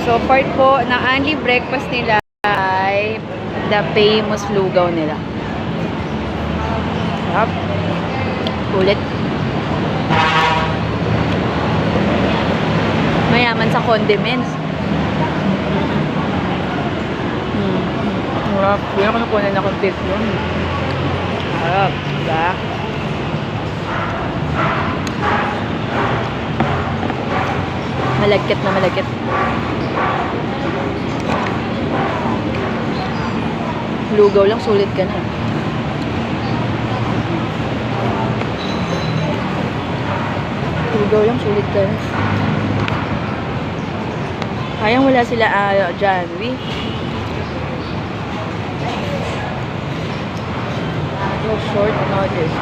So, part po ng only breakfast nila ay the famous lugaw nila. Sarap. Ulit. Mayaman sa condiments. Sarap. Hindi ako nakunan na complete yun. Sarap. Diba? Malagkit na malagkit. Lugaw lang, sulit ka na. Lugaw lang, sulit ka na. Kayang wala sila Janwy. So short notice.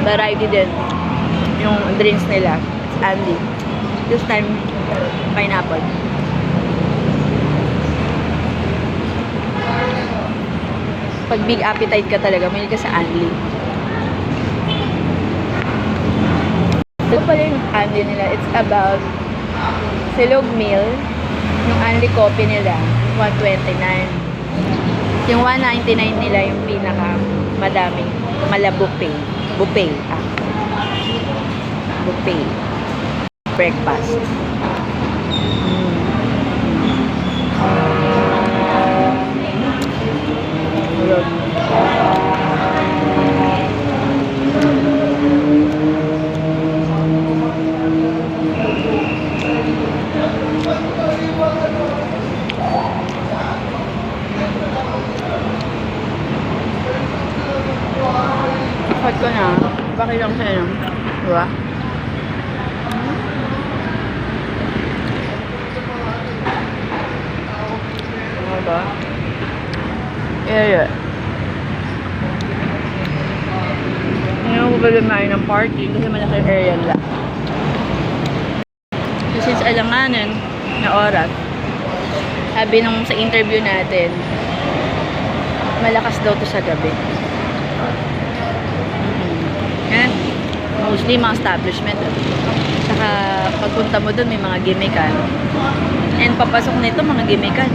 Variety din yung drinks nila. It's Andy. This time, pineapple. Pag big appetite ka talaga, may ka sa Andy. Ito pala yung Andy nila. It's about silog meal. Yung Andy coffee nila, $129. Yung $199 nila, yung pinaka madaming buffet. Buffet. Buffet. Breakfast. Cut ko na. Pakilang sa'yo. Diba? Diba? Yeah. Ngayon ko ba lumayo ng party kasi malaki area lang. So since alanganan na oras, sabi nung sa interview natin, malakas daw to sa gabi. Yan. Mostly mga establishment. Saka pagpunta mo dun may mga gimikan. And papasok nito mga gimikan.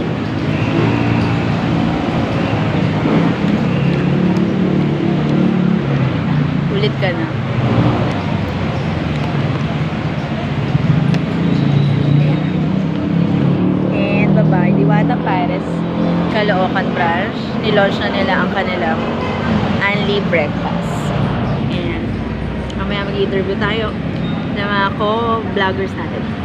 Ulit ka na. And bye-bye. Diwata Paris, Caloocan branch. Nilaunch na nila ang kanilang only breakfast. Mamaya mag-interview tayo ng mga co-vloggers natin.